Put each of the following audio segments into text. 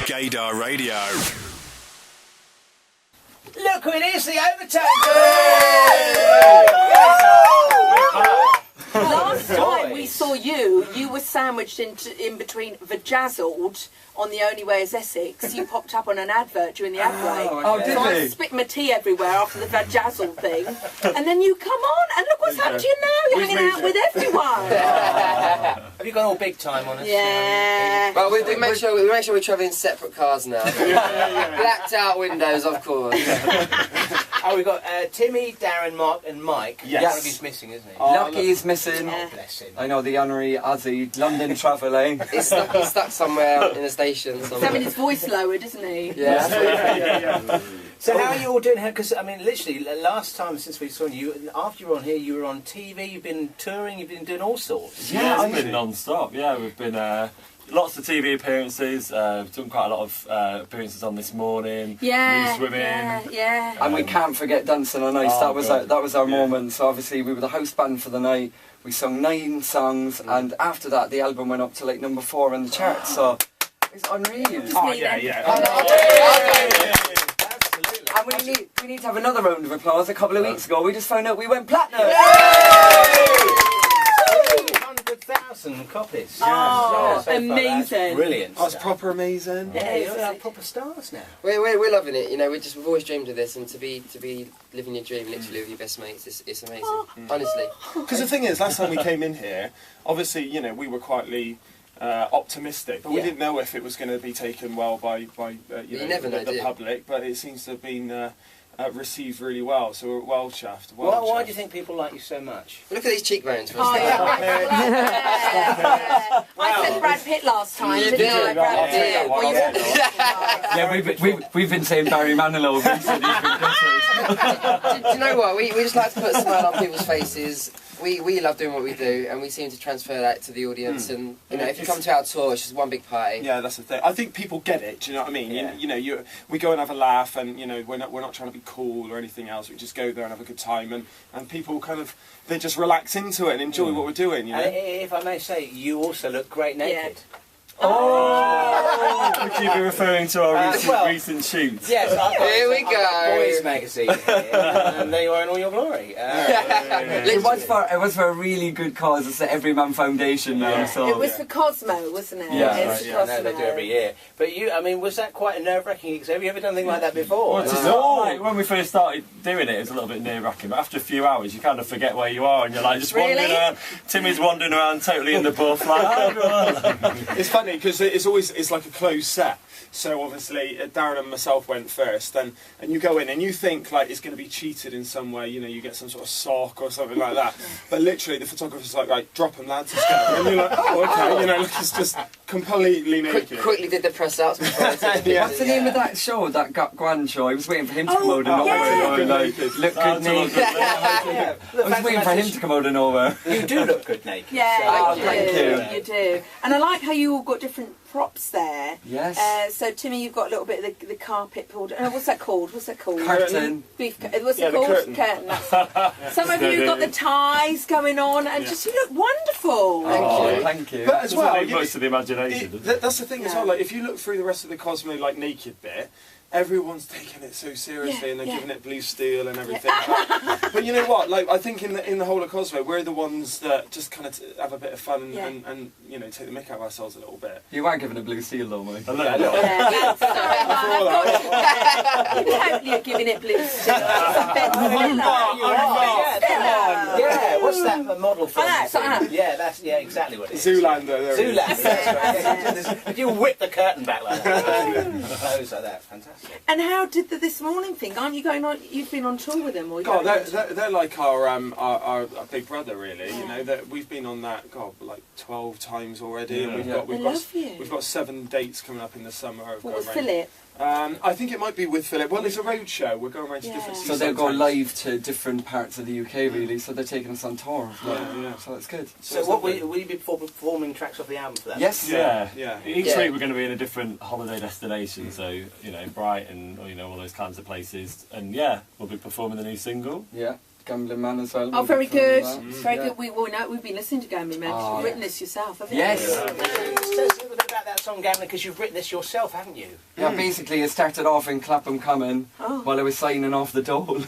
GaydarRadio. Look who it is, the Overtones! Last time we saw you were sandwiched in between Vajazzled on The Only Way is Essex. You popped up on an advert during the ad break. Did so we? I spit my tea everywhere after the Vajazzled thing. And then you come on, and look what's happened to you now. You're hanging out with everyone. Have you gone all big time on us? Yeah. Well, we make sure we travel in separate cars now. Blacked out windows, of course. Oh, we've got Timmy, Darren, Mark and Mike. Yes. One of you's missing, isn't he? Lucky is missing. Yeah. Bless him. I know the honorary Aussie London travelling. He's stuck somewhere in a station He's somewhere. having his voice lowered, isn't he? Yeah. So how are you all doing? Because, I mean, literally, last time since we saw you, after you were on here, you were on TV, you've been touring, you've been doing all sorts. Yeah, it's been non-stop. Yeah, we've been lots of TV appearances. We've done quite a lot of appearances on This Morning. Yeah. New Swimming. Yeah. And we can't forget Dancing on Ice. Oh, that was our moment. So obviously we were the house band for the night. We sung 9 songs, and after that the album went up to like number 4 in the charts. So it's unreal. Oh yeah. Absolutely. And we need to have another round of applause. A couple of weeks ago we just found out we went platinum. 200,000 copies. Oh, So far, amazing. that's brilliant. That's stuff. proper amazing. Yeah, you're like proper stars now. We're loving it. You know, we've always dreamed of this, and to be living your dream literally with your best mates, it's amazing. Honestly. Because the thing is, last time we came in here, obviously, you know, we were quietly optimistic, but we Yeah. didn't know if it was going to be taken well by You never know, do the you? public. But it seems to have been received really well. So we're well chuffed. Why do you think people like you so much? Look at these cheekbones. For a Oh, start. yeah. I said Brad Pitt last time, You didn't did. I? Brad I'll take Pitt. that one Well, off you- Yeah, we've been saying Barry Manilow recently. Do you know what? We just like to put a smile on people's faces. We love doing what we do, and we seem to transfer that to the audience. And you know, if you come to our tour, it's just one big party. Yeah, that's the thing. I think people get it. Do you know what I mean? Yeah. You know, we go and have a laugh, and you know, we're not trying to be cool or anything else. We just go there and have a good time, and people kind of they just relax into it and enjoy what we're doing. You know. And if I may say, you also look great naked. Oh! Would you be referring to our well, recent shoots? Yes, I've got, Here we I've got go. Boys magazine here, and there you are in all your glory. It was for a really good cause. It's the Everyman Foundation now. So It was for Cosmo, wasn't it? Yeah. It was I for know they do Cosmo. every year. But you, I mean, was that quite a nerve-wracking experience? Have you ever done anything like that before? Well, it's like, when we first started doing it was a little bit nerve-wracking, but after a few hours you kind of forget where you are and you're like just wandering around. Timmy's wandering around totally in the buff like, oh, God. It's funny because it's like a closed set. So obviously Darren and myself went first, and you go in and you think like it's going to be cheated in some way. You know, you get some sort of sock or something like that. But literally the photographer's like, right, drop them, lads, let's go. And you're like, oh, okay. You know, look, it's just completely naked. Quickly did the press outs before I took the Yeah. pictures. What's the name of that show? That Grand show. I was waiting for him to come out of nowhere. yeah. Going like, look good naked. Yeah. I was waiting for him to come out of nowhere. You do look good naked. Yeah, so- thank you. You do. And I like how you all got different props there. Yes. So Timmy, you've got a little bit of the carpet pulled. What's that called? Curtain. Beef. What's Yeah, it the called? curtain. That's some of you got the ties going on, and just you look wonderful. Thank you. But as Doesn't well, leave much to the imagination, does it? that's the thing as well. Like if you look through the rest of the Cosmo like naked bit, everyone's taking it so seriously and they're giving it blue steel and everything. But you know what? Like I think in the whole of Cosmo, we're the ones that just kind of have a bit of fun and you know take the mick out of ourselves a little bit. You are giving a blue seal though, mate. A little. Yeah, sorry, Mark. You totally are giving it blue still. Yeah, what's that model from? I know. Yeah, that's exactly what it is. Zoolander, there it is. Zoolander, that's right. If you whip the curtain back like that, close like that, fantastic. And how did the This Morning thing? Aren't you going on? You've been on tour with them, or God, they're like our big brother, really. You know, that we've been on that like 12 times already, and we've got 7 dates coming up in the summer. What was Philip? I think it might be with Philip. Well, it's a road show. We're going around to different So they'll go towns. live to different parts of the UK, really. So they're taking us on tour. Yeah. So it's good. So what will you be performing tracks off the album for that? Yes. Yeah. Each Yeah. week we're going to be in a different holiday destination, so you know Brighton or you know all those kinds of places, and yeah, we'll be performing the new single. Yeah. Gambling Man as well. Oh, very good. Very Yeah. good. We've been listening to Gambling Man. You've written this yourself, haven't Yes. you? Tell us a little bit about that song, Gavin, because you've written this yourself, haven't you? Yeah, basically it started off in Clapham Common while I was signing off the dole.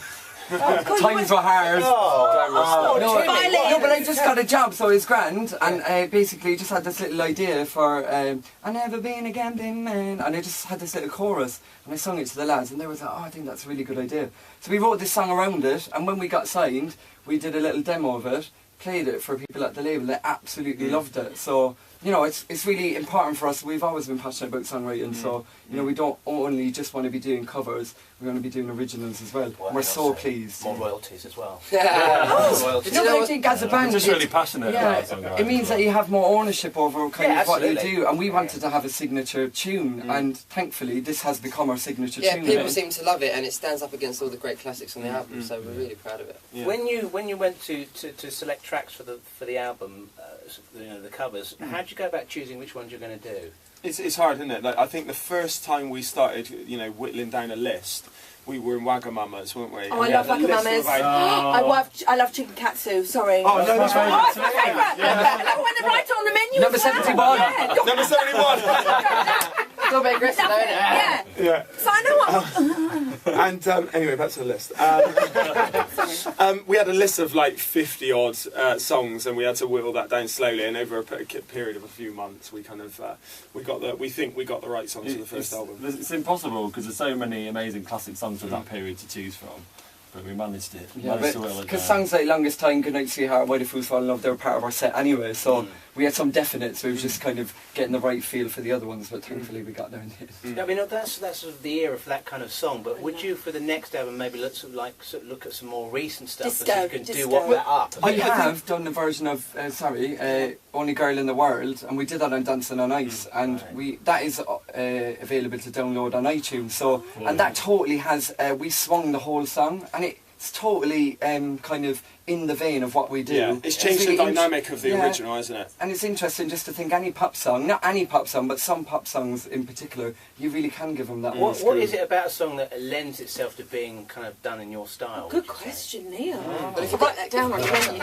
Times were hard. No, but I just got a job, so it was grand, and basically just had this little idea for I never been a gambling man, and I just had this little chorus, and I sung it to the lads, and they were like, oh, I think that's a really good idea. So we wrote this song around it, and when we got signed, we did a little demo of it, played it for people at the label. They absolutely loved it. So, you know, it's really important for us. We've always been passionate about songwriting, so, you know, we don't only just want to be doing covers, we want to be doing originals as well. Well, We're so pleased. More royalties as well. Royalties. No, but I think as a band, We're just really passionate about songwriting. it means that you have more ownership over kind of what you absolutely. do, and we wanted to have a signature tune, and thankfully this has become our signature Yeah, tune. people seem to love it, and it stands up against all the great classics on the album. So we're really proud of it. Yeah. When you went to select tracks for the album, you know, the covers, how did you go about choosing which ones you're going to do? It's hard, isn't it? Like, I think the first time we started, you know, whittling down a list, we were in Wagamama's, weren't we? Oh, I love Wagamama's. I love chicken katsu. Sorry. Oh, no, that's Oh, right. it's my favourite. Look when they write it on the menu. Number as well. 71. Yeah. Number 71! It's all a bit aggressive, though, isn't it? Yeah. Yeah. So I know what. And anyway, back to the list. We had a list of like 50 odd songs, and we had to whittle that down slowly. And over a period of a few months, we kind of we think we got the right songs for the first album. It's impossible because there's so many amazing classic songs from that period to choose from. But we managed it. Yeah, Because because songs like Longest Time, Goodnight Sweetheart, Why the Fools Fall in Love, they were part of our set anyway, so we had some definite, so it was just kind of getting the right feel for the other ones, but thankfully we got there in the end. I mean, that's sort of the era for that kind of song. But would you, for the next album, maybe look look at some more recent stuff so you can do what that up? I have done a version of Only Girl in the World, and we did that on Dancing on Ice, and that is available to download on iTunes. So, and that totally has we swung the whole song, and it's totally kind of in the vein of what we do. Yeah, it's changed really the dynamic of the original, isn't it? And it's interesting just to think any pop song, not any pop song, but some pop songs in particular, you really can give them that. What is it about a song that lends itself to being kind of done in your style? Good question, Neil. But if you Write that down on your menu.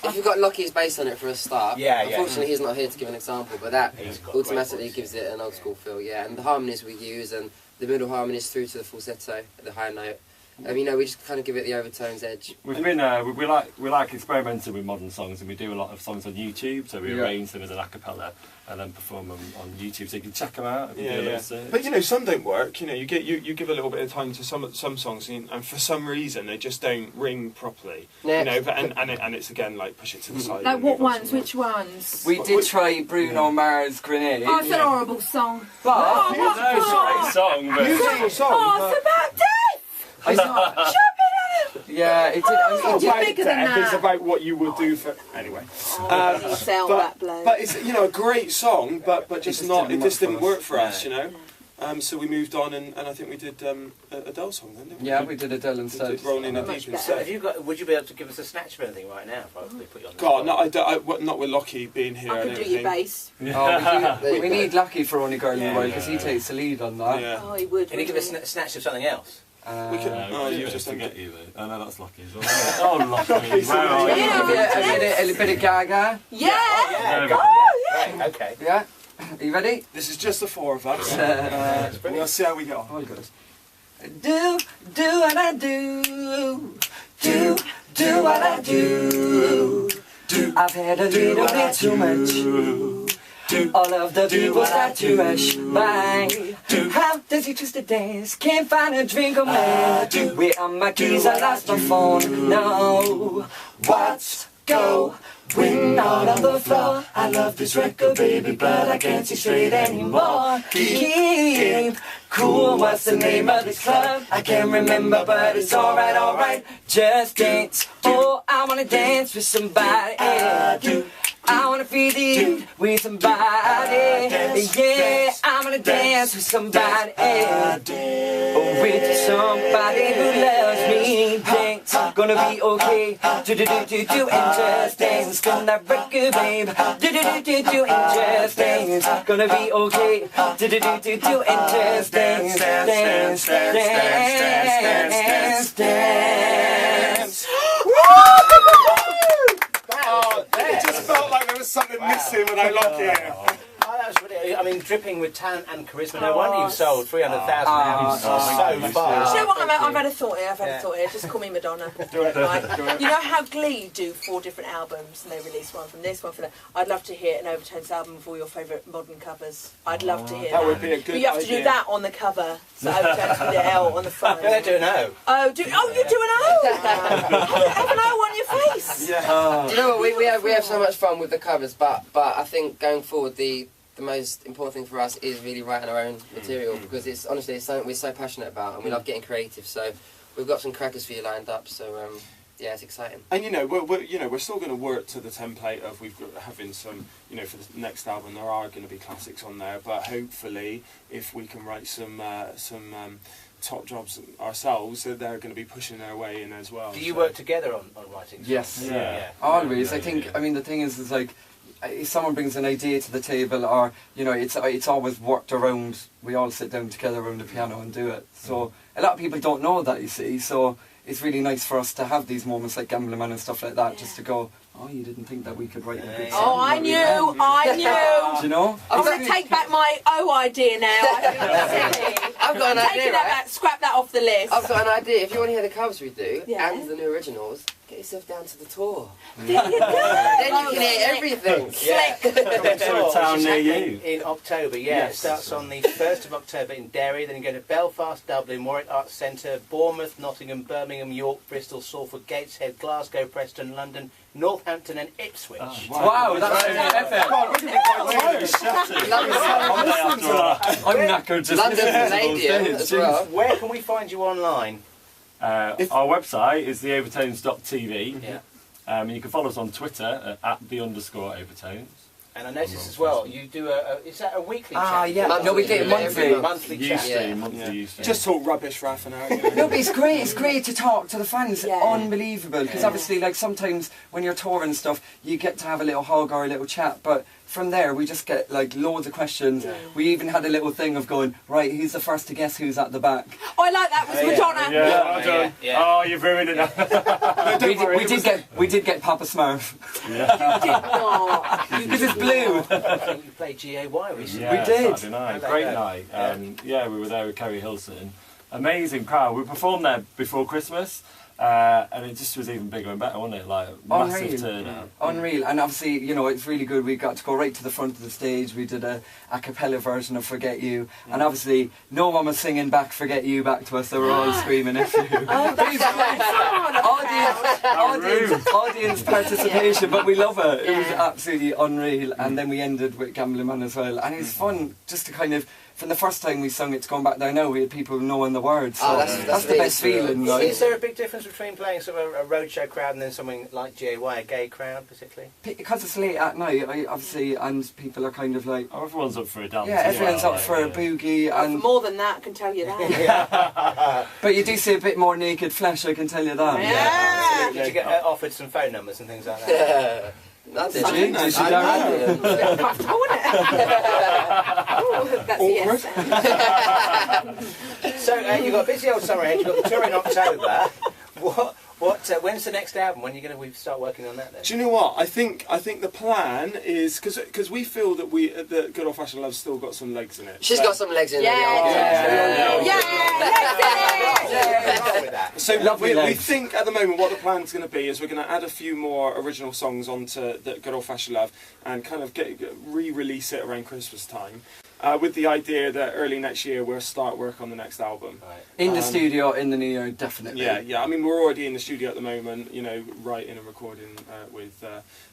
If you've got Lockie's bass on it for a start, Yeah. unfortunately he's not here to give an example, but that He's got automatically great voice, gives it an old school feel, yeah. And the harmonies we use, and the middle harmonies through to the falsetto, the high note. You know, we just kind of give it the overtones edge. We've been we like experimenting with modern songs, and we do a lot of songs on YouTube. So we arrange them as an a cappella and then perform them on YouTube, so you can check them out. And do a little search. But you know, some don't work. You know, you give a little bit of time to some songs, and for some reason they just don't ring properly. Next. You know, but and it's again like push it to the side. Like and what move on ones? somewhere. Which ones? We did try Bruno Mars' Grenade. Oh, it's an horrible song. But No, it's a great song, but Beautiful song. Oh, it's about death. I saw, yeah, it did. Oh, It's you're about bigger than death, it's that. about what you would do for anyway. You sell that bloke. But it's a great song, but just not. It just didn't work for us, No. you know. So we moved on, and I think we did Adele song then, didn't we? Yeah, we did Adele We instead. did Rolling in the Much Deep better. instead. Would you be able to give us a snatch of anything right now if we put you on the God, spot? not with Lockie being here. I and could do your everything. bass. Oh, we need Lucky for Only Girl in the World, because he takes the lead on that. Yeah. Oh, he would. Can you give us wouldn't a snatch of something else? We could. Oh, you you just just think forget you though. Oh no, that's Lockie as well. Oh, Lockie. Where are you? Yeah. A little bit of Gaga. he? Yeah. Yeah. Right, okay. Yeah. Are you ready? This is just the four of us. That's brilliant. We'll see how we get on. All good. Do what I do. Do what I do. I've had a little bit too much. All of the people start to rush by. How does he twist to dance? Can't find a drink on me. Where are my keys? I lost my phone. No. What's going on the floor? I love this record, baby, but I can't see straight anymore. Keep cool, what's the name of this club? I can't remember, but it's alright. Just dance. Oh, I wanna dance with somebody. I wanna feel the heat with somebody. Yeah, I wanna dance with somebody. With somebody who loves me. Dance, gonna be okay. Do and just dance. Gonna break it, babe. Do and just dance. Gonna be okay. Do and just dance. Dance. It just felt like there was something missing without Lockie here. that was really, I mean, dripping with talent and charisma. No wonder you've sold 300,000 albums so far. Do you know what? I've had a thought here. Just call me Madonna. Right? You know how Glee do 4 different albums and they release one from this, one from that? I'd love to hear an Overtones album of all your favourite modern covers. I'd love to hear that. That would be a good But you have to do that on the cover. So Overtones with the L on the front. No, they do an O. Oh, you do an O? Have an O on your face. Yeah. Do you know what? We have so much fun with the covers, but I think going forward the most important thing for us is really writing our own material, because it's honestly something we're so passionate about and we love getting creative. So we've got some crackers for you lined up. So yeah, it's exciting. And we're still going to work to the template of having some, for the next album there are going to be classics on there, but hopefully if we can write some top jobs ourselves, they're going to be pushing their way in as well. Do you work together on writing? Yes. Yeah. Always. I think. I mean, the thing is like, if someone brings an idea to the table, or it's always worked around. We all sit down together around the piano and do it. So a lot of people don't know that, you see. So it's really nice for us to have these moments like Gambling Man and stuff like that, just to go, oh, you didn't think that we could write a good song? Oh, I knew. Do you know? I'm going to take back my O idea now. I've got an idea. Taking that back, scrap that off the list. I've got an idea. If you want to hear the covers we do and the new originals, get yourself down to the tour. There you go. Then you can hear everything. Yeah. To a town near you. In October, yeah. It starts on the 1st of October in Derry, then you go to Belfast, Dublin, Warwick Arts Centre, Bournemouth, Nottingham, Birmingham, York, Bristol, Salford, Gateshead, Glasgow, Preston, London, Northampton and Ipswich. Wow, that's epic. I'm knackered just listening to those as well. Where can we find you online? Our website is theovertones.tv. Yeah. And you can follow us on Twitter at @the_Overtones. And I noticed as well, you do is that a weekly chat? Ah, yeah. Monthly. No, we do it monthly. Monthly chat. Monthly. Just talk rubbish for half an hour. No, but it's great. It's great to talk to the fans. Yeah. Unbelievable. Because obviously, like sometimes when you're touring and stuff, you get to have a little hug or a little chat. But from there, we just get like loads of questions. Yeah. We even had a little thing of going, right, who's the first to guess who's at the back? Oh, I like that. Was Madonna. Yeah. Oh, you've ruined it now. we did get Papa Smurf. Yeah. You did not. Because it's blue. I think you played GAY recently. Yeah, We did. Saturday night. Great night. We were there with Kerry Hilson. Amazing crowd. We performed there before Christmas. And it just was even bigger and better, wasn't it? Like, massive turnout. Unreal. And obviously, it's really good. We got to go right to the front of the stage. We did a cappella version of Forget You. And obviously, no one was singing back Forget You back to us. They were all screaming F you. Audience participation, but we love it. It was absolutely unreal. And then we ended with Gambling Man as well. And it was fun just to kind of, from the first time we sung It's Gone Back There Now, we had people knowing the words. So that's the best feeling. Right? Is there a big difference between playing sort of a roadshow crowd and then something like GAY, a gay crowd particularly? Because it's late at night, obviously, and people are kind of like... Oh, everyone's up for a dance. Yeah, everyone's up for a boogie. And more than that, I can tell you that. But you do see a bit more naked flesh, I can tell you that. Yeah. Did you get offered some phone numbers and things like that? That's it. Did you, Darren? That's a yes. So you've got a busy old summer ahead. You've got the tour in October. When's the next album? When are you going to start working on that then? Do you know what? I think the plan is because we feel that that Good Old Fashioned Love's still got some legs in it. She's got some legs in it. So we think at the moment what the plan's going to be is we're going to add a few more original songs onto the Good Old Fashioned Love and kind of re-release it around Christmas time. With the idea that early next year we'll start work on the next album. Right. In the studio, in the new year, definitely. Yeah. I mean, we're already in the studio at the moment, writing and recording with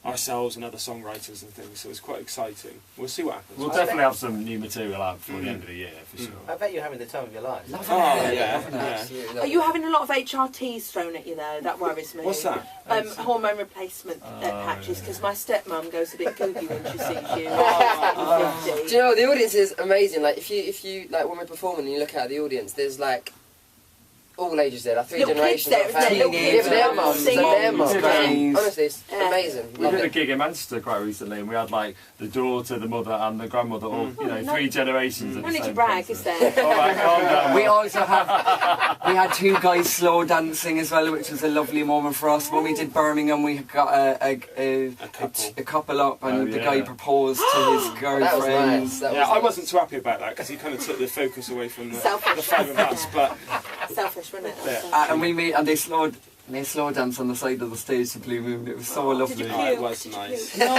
ourselves and other songwriters and things, so it's quite exciting. We'll see what happens. We'll definitely have some new material out before the end of the year, for sure. I bet you're having the time of your life. Yeah. Are you having a lot of HRTs thrown at you though? That worries me. What's that? Hormone replacement patches, because my stepmum goes a bit googly when she sees you. Do you know what? The audience is amazing. Like if you like when we're performing and you look out at the audience, there's like all ages there, like 3 Little generations kids of there, isn't family. it? Little Yeah, kids but their mums, singing. honestly, it's amazing. We did a gig in Manchester quite recently, and we had like the daughter, the mother, and the grandmother, all 3 generations. No need to brag, is there? All right, calm down. We also we had 2 guys slow dancing as well, which was a lovely moment for us. When we did Birmingham, we got a couple up, and the guy proposed to his girlfriend. That was nice. I wasn't too happy about that because he kind of took the focus away from the 5 of us. But selfish, wasn't it? Yeah. And they slowed dance on the side of the stage to Blue Moon. It was so lovely. it was nice. No, she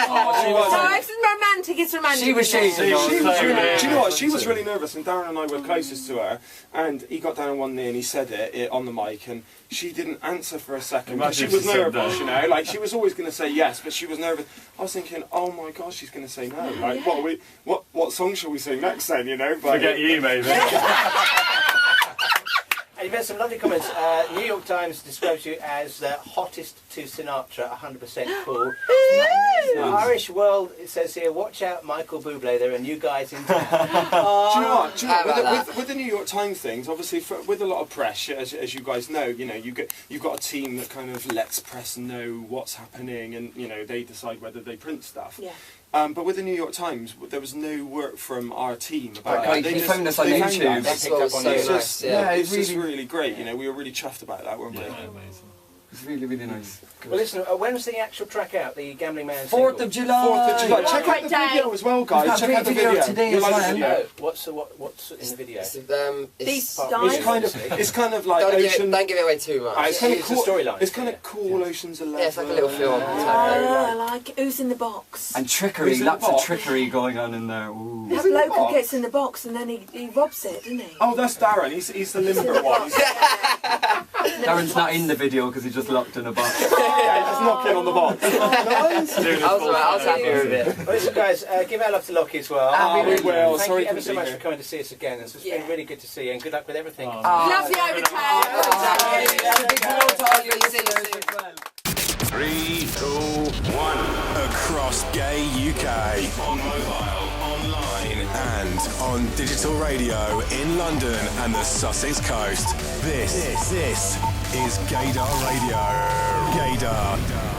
No, wasn't. it's romantic. It's romantic. She was shaking. Do you know what? She was really nervous, and Darren and I were closest to her. And he got down on one knee and he said it on the mic, and she didn't answer for a second. But she was nervous, you know. Like she was always going to say yes, but she was nervous. I was thinking, oh my gosh, she's going to say no. Like what song shall we sing next then? You know, but Forget you, maybe. And you've had some lovely comments. New York Times describes you as hottest to Sinatra, 100% cool. Irish World, it says here, watch out, Michael Bublé, there are new guys in town. Do you know what? With the New York Times things, obviously, with a lot of press, as you guys know, you know, you've got a team that kind of lets press know what's happening, and you know they decide whether they print stuff. Yeah. But with the New York Times, there was no work from our team about that. They found us on YouTube. That's what was so nice. It's just really great. You know, we were really chuffed about that, weren't we? Amazing. It's really, really nice. Well, listen, when's the actual track out, the Gambling Man 4th single? of July. 4th of July. What a Check out great the day. video as well, guys. Check out the video video. today You as like well. the video? What's in the video? These It's guys. It's kind of like Ocean. Don't give it away too much. It's kind of It's a cool. storyline. It's kind of cool. Ocean's 11. Yeah, it's like a little film. I like it. Who's in the box? And trickery, Who's in the lots of box? trickery going on in there. Ooh. That bloke gets in the box and then he robs it, doesn't he? Oh, that's Darren. He's the limber one. Darren's not in the video because he's just locked in a box. Yeah, he's just knocking on the box. Nice. I was happy with it. Well, listen, guys, give our love to Lockie as well. We will. Thank Sorry you ever couldn't so be much here. for coming to see us again. It's been really good to see you, and good luck with everything. Love the Overtones. And a big hello to all your listeners as well. 3, 2, 1. Across Gay UK. On mobile, online, and on digital radio in London and the Sussex coast. This is GaydarRadio. Gaydar.